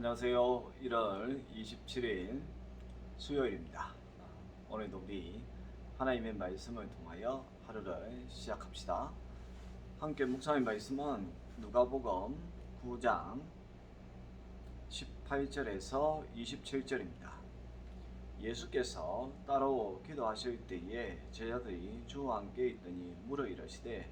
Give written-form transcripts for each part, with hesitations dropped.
안녕하세요. 1월 27일 수요일입니다. 오늘도 우리 하나님의 말씀을 통하여 하루를 시작합시다. 함께 묵상의 말씀은 누가복음 9장 18절에서 27절입니다. 예수께서 따로 기도하실 때에 제자들이 주와 함께 있더니 물어 이르시되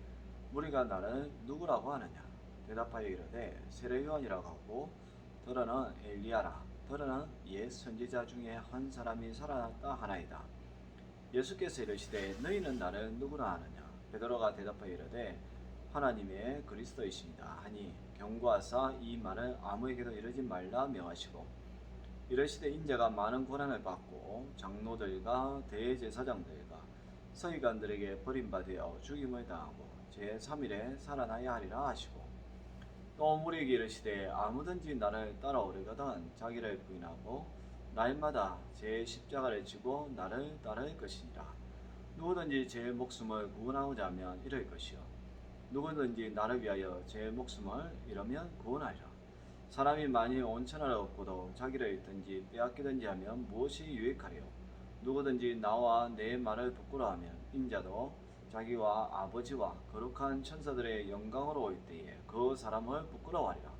무리가 나를 누구라고 하느냐? 대답하여 이르되 세례요한이라고 하고 더러는 엘리야라 더러는 옛 선지자 중에 한 사람이 살아났다 하나이다. 예수께서 이르시되 너희는 나를 누구라 하느냐? 베드로가 대답하여 이르되 하나님의 그리스도이십니다 하니 경고하사 이 말을 아무에게도 이르지 말라 명하시고 이르시되 인자가 많은 고난을 받고 장로들과 대제사장들과 서기관들에게 버림받아 죽임을 당하고 제3일에 살아나야 하리라 하시고 또 우리에게 이르시되 아무든지 나를 따라오려거든 자기를 부인하고 날마다 제 십자가를 지고 나를 따를 것이니라. 누구든지 제 목숨을 구원하고자 하면 이를 것이요 누구든지 나를 위하여 제 목숨을 잃으면 구원하리라. 사람이 만일 온 천하를 얻고도 자기를 잃든지 빼앗기든지 하면 무엇이 유익하리요? 누구든지 나와 내 말을 부끄러워하면 인자도 자기와 아버지와 거룩한 천사들의 영광으로 올 때에 그 사람을 부끄러워하리라.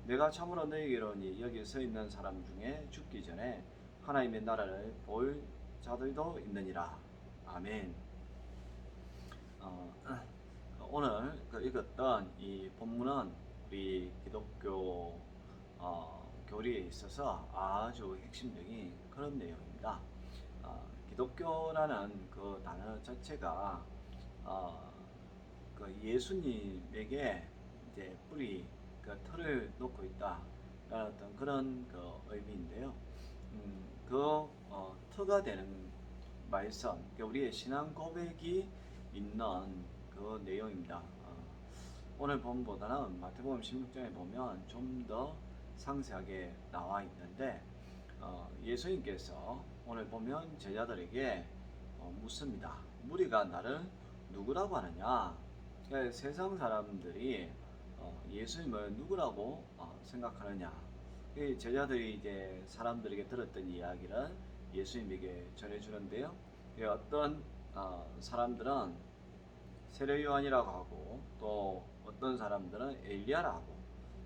내가 참으로 너희에게 이르노니 여기 서 있는 사람 중에 죽기 전에 하나님의 나라를 볼 자들도 있느니라. 아멘. 오늘 읽었던 이 본문은 우리 기독교 교리에 있어서 아주 핵심적인 그런 내용입니다. 기독교라는 그 단어 자체가 그 예수님에게 이제 뿌리 그 틀을 놓고 있다라는 어떤 그런 그 의미인데요. 터가 되는 말씀, 그러니까 우리의 신앙 고백이 있는 그 내용입니다. 오늘 본보다는 마태복음 16장에 보면 좀 더 상세하게 나와 있는데 예수님께서 오늘 보면 제자들에게 묻습니다. 무리가 나를 누구라고 하느냐? 그러니까 세상 사람들이 예수님을 누구라고 생각하느냐? 제자들이 이제 사람들에게 들었던 이야기를 예수님에게 전해주는데요. 어떤 사람들은 세례 요한이라고 하고 또 어떤 사람들은 엘리야라고 하고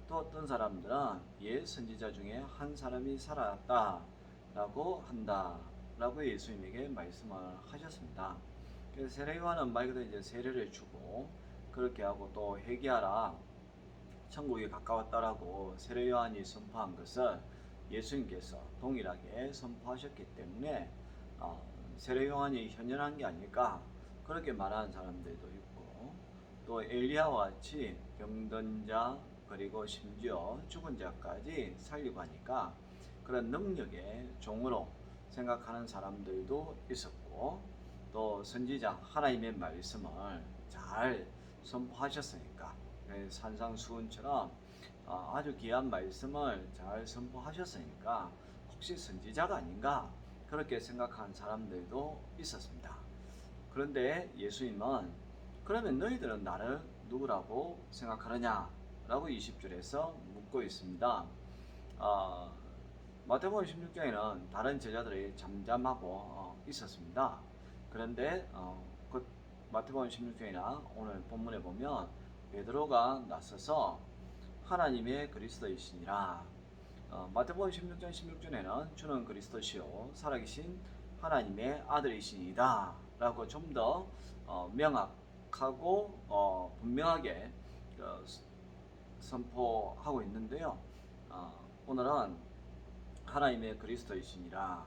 또 어떤 사람들은 옛 선지자 중에 한 사람이 살아났다라고 한다라고 예수님에게 말씀을 하셨습니다. 그래서 세례 요한은 말 그대로 이제 세례를 주고 그렇게 하고 또 회개하라 천국이 가까웠다라고 세례 요한이 선포한 것을 예수님께서 동일하게 선포하셨기 때문에 세례 요한이 현현한 게 아닐까 그렇게 말하는 사람들도 있고 또 엘리야와 같이 병든 자 그리고 심지어 죽은 자까지 살리고 하니까 그런 능력의 종으로 생각하는 사람들도 있었고 또 선지자 하나님의 말씀을 잘 선포하셨으니까 산상수훈처럼 아주 귀한 말씀을 잘 선포하셨으니까 혹시 선지자가 아닌가 그렇게 생각한 사람들도 있었습니다. 그런데 예수님은 그러면 너희들은 나를 누구라고 생각하느냐 라고 20절에서 묻고 있습니다. 마태복음 16장에는 다른 제자들이 잠잠하고 있었습니다. 그런데 그 마태복음 16장이나 오늘 본문에 보면 베드로가 나서서 하나님의 그리스도이시니라. 마태복음 16장 16절에는 주는 그리스도시요 살아계신 하나님의 아들이시니다 라고 좀 더 명확하고 분명하게 선포하고 있는데요. 오늘은 하나님의 그리스도이시니라.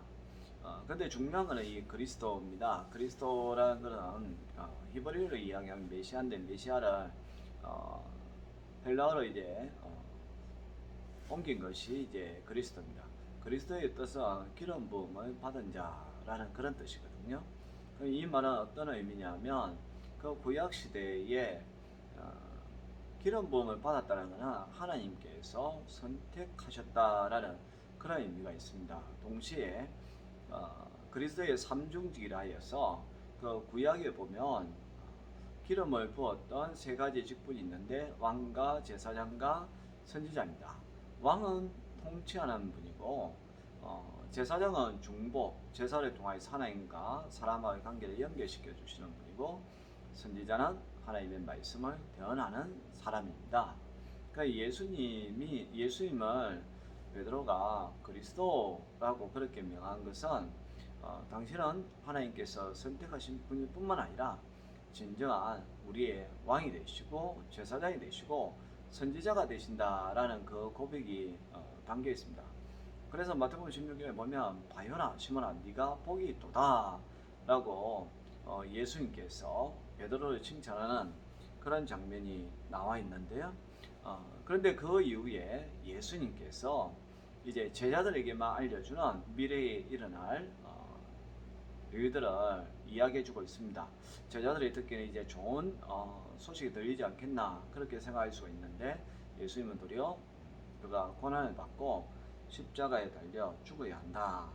근데 중요한 것은 이 그리스도입니다. 그리스도라는 것은 히브리어로 이야기하면 메시아인데 메시아를 헬라어로 이제 옮긴 것이 이제 그리스도입니다. 그리스도의 뜻은 기름 부음을 받은 자라는 그런 뜻이거든요. 이 말은 어떤 의미냐면 그 구약 시대에 기름 부음을 받았다는 것은 하나님께서 선택하셨다라는 그런 의미가 있습니다. 동시에 그리스도의 삼중직이라 하여서 그 구약에 보면 기름을 부었던 세 가지 직분이 있는데 왕과 제사장과 선지자입니다. 왕은 통치하는 분이고, 제사장은 중보, 제사를 통하여 하나님과 사람과의 관계를 연결시켜 주시는 분이고, 선지자는 하나님의 말씀을 대언하는 사람입니다. 그러니까 예수님을 베드로가 그리스도라고 그렇게 명한 것은 당신은 하나님께서 선택하신 분일 뿐만 아니라 진정한 우리의 왕이 되시고 제사장이 되시고 선지자가 되신다라는 그 고백이 담겨 있습니다. 그래서 마태복음 16장에 보면 바요나 시몬아 네가 복이 있도다 라고 예수님께서 베드로를 칭찬하는 그런 장면이 나와 있는데요. 그런데 그 이후에 예수님께서 이제 제자들에게만 알려주는 미래에 일어날 일들을 이야기해주고 있습니다. 제자들이 듣기에는 이제 좋은 소식이 들리지 않겠나 그렇게 생각할 수가 있는데, 예수님은 도리어 그가 고난을 받고 십자가에 달려 죽어야 한다.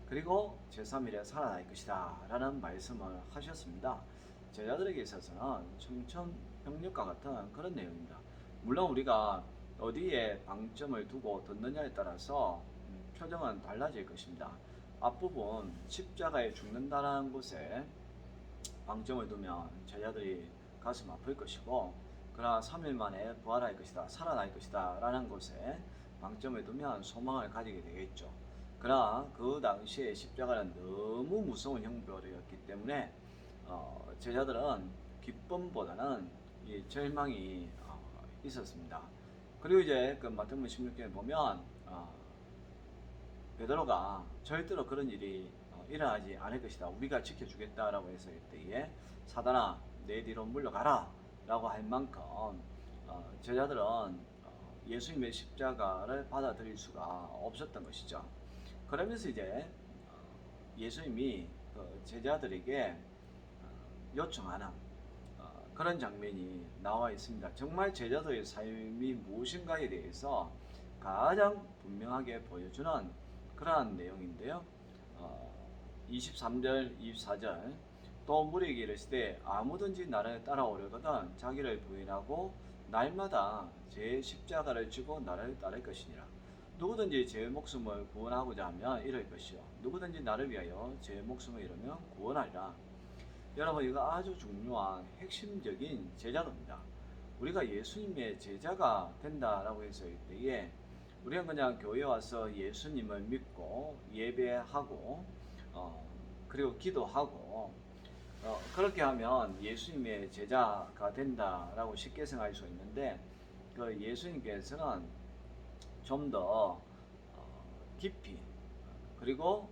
그리고 제3일에 살아날 것이다 라는 말씀을 하셨습니다. 제자들에게 있어서는 청천벽력과 같은 그런 내용입니다. 물론 우리가 어디에 방점을 두고 듣느냐에 따라서 표정은 달라질 것입니다. 앞부분 십자가에 죽는다는 곳에 방점을 두면 제자들이 가슴 아플 것이고, 그러나 3일 만에 부활할 것이다, 살아날 것이다 라는 곳에 방점을 두면 소망을 가지게 되겠죠. 그러나 그 당시에 십자가는 너무 무서운 형벌이었기 때문에 제자들은 기쁨보다는 이 절망이 있었습니다. 그리고 이제 그 마태복음 16장에 보면 베드로가 절대로 그런 일이 일어나지 않을 것이다, 우리가 지켜주겠다라고 해서 이때에 사단아 내 뒤로 물러가라 라고 할 만큼 제자들은 예수님의 십자가를 받아들일 수가 없었던 것이죠. 그러면서 이제 예수님이 그 제자들에게 요청하는 그런 장면이 나와 있습니다. 정말 제자들의 삶이 무엇인가에 대해서 가장 분명하게 보여주는 그러한 내용인데요. 23절, 24절 또 무리에게 이르시되 아무든지 나를 따라오려거든 자기를 부인하고 날마다 제 십자가를 지고 나를 따를 것이니라. 누구든지 제 목숨을 구원하고자 하면 이럴 것이요 누구든지 나를 위하여 제 목숨을 잃으면 구원하리라. 여러분, 이거 아주 중요한 핵심적인 제자도입니다. 우리가 예수님의 제자가 된다라고 해서 이때에 우리는 그냥 교회 와서 예수님을 믿고 예배하고 그리고 기도하고 그렇게 하면 예수님의 제자가 된다라고 쉽게 생각할 수 있는데, 그 예수님께서는 좀 더 깊이 그리고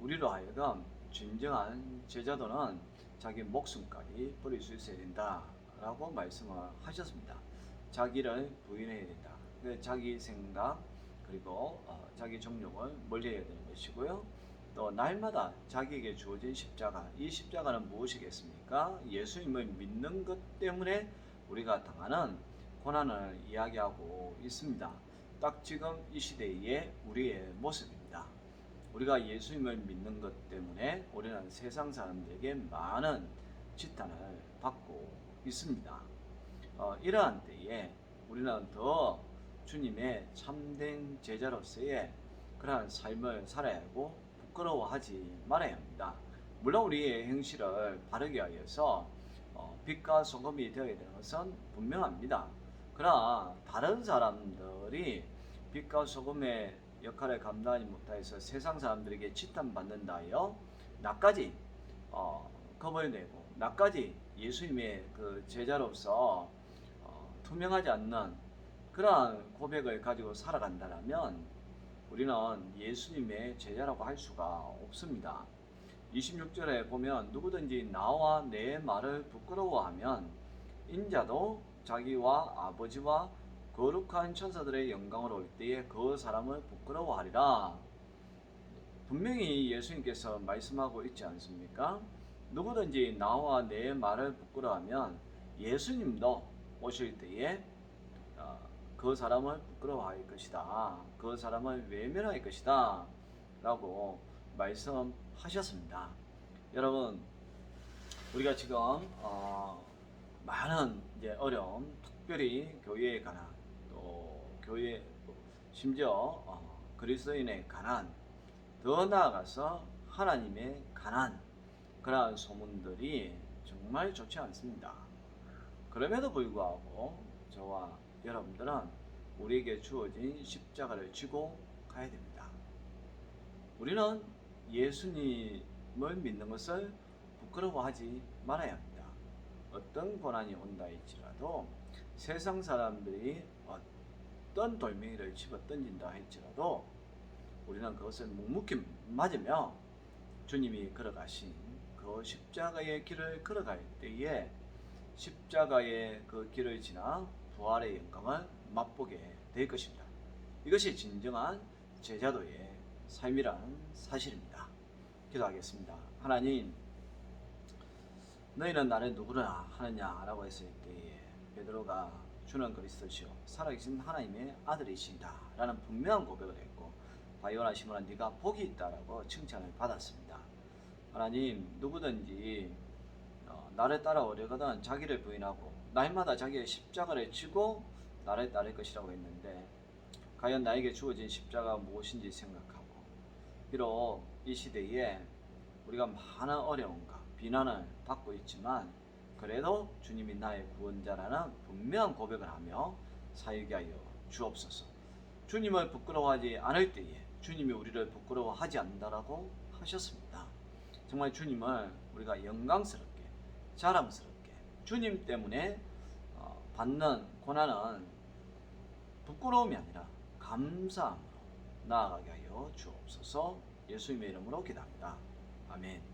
우리로 하여금 진정한 제자도는 자기 목숨까지 버릴 수 있어야 된다라고 말씀을 하셨습니다. 자기를 부인해야 된다. 자기 생각 그리고 자기 정욕을 멀리해야 되는 것이고요. 또 날마다 자기에게 주어진 십자가, 이 십자가는 무엇이겠습니까? 예수님을 믿는 것 때문에 우리가 당하는 고난을 이야기하고 있습니다. 딱 지금 이 시대의 우리의 모습입니다. 우리가 예수님을 믿는 것 때문에 우리는 세상 사람들에게 많은 지탄을 받고 있습니다. 이러한 때에 우리는 더 주님의 참된 제자로서의 그러한 삶을 살아야 하고 부끄러워하지 말아야 합니다. 물론 우리의 행실을 바르게 하여서 빛과 소금이 되어야 되는 것은 분명합니다. 그러나 다른 사람들이 빛과 소금의 역할을 감당하지 못하여서 세상 사람들에게 지탄받는다 하여 나까지 겁을 내고 나까지 예수님의 그 제자로서 투명하지 않는 그러한 고백을 가지고 살아간다면 우리는 예수님의 제자라고 할 수가 없습니다. 26절에 보면 누구든지 나와 내 말을 부끄러워하면 인자도 자기와 아버지와 거룩한 천사들의 영광으로 올 때에 그 사람을 부끄러워하리라. 분명히 예수님께서 말씀하고 있지 않습니까? 누구든지 나와 내 말을 부끄러워하면 예수님도 오실 때에 그 사람을 부끄러워할 것이다, 그 사람을 외면할 것이다 라고 말씀하셨습니다. 여러분, 우리가 지금 많은 이제 어려움, 특별히 교회에 관한 또 교회 심지어 그리스도인의 가난, 더 나아가서 하나님의 가난, 그러한 소문들이 정말 좋지 않습니다. 그럼에도 불구하고 저와 여러분들은 우리에게 주어진 십자가를 지고 가야 됩니다. 우리는 예수님을 믿는 것을 부끄러워하지 말아야 합니다. 어떤 고난이 온다 할지라도, 세상 사람들이 어떤 돌멩이를 집어 던진다 할지라도 우리는 그것을 묵묵히 맞으며 주님이 걸어가신 그 십자가의 길을 걸어갈 때에 십자가의 그 길을 지나 부활의 영광을 맛보게 될 것입니다. 이것이 진정한 제자도의 삶이라는 사실입니다. 기도하겠습니다. 하나님, 너희는 나를 누구라 하느냐라고 했을 때에 베드로가 주는 그리스도시요 살아계신 하나님의 아들이시다 라는 분명한 고백을 했고, 바요나 시몬아 네가 복이 있다라고 칭찬을 받았습니다. 하나님, 누구든지 나를 따라오려거든 자기를 부인하고 날마다 자기의 십자가를 지고 나를 따를 것이라고 했는데, 과연 나에게 주어진 십자가가 무엇인지 생각하고, 비록 이 시대에 우리가 많은 어려움과 비난을 받고 있지만 그래도 주님이 나의 구원자라는 분명한 고백을 하며 살게 하여 주옵소서. 주님을 부끄러워하지 않을 때에 주님이 우리를 부끄러워하지 않는다라고 하셨습니다. 정말 주님을 우리가 영광스럽게, 자랑스럽게 주님 때문에 받는 고난은 부끄러움이 아니라 감사함으로 나아가게 하여 주옵소서. 예수님의 이름으로 기도합니다. 아멘.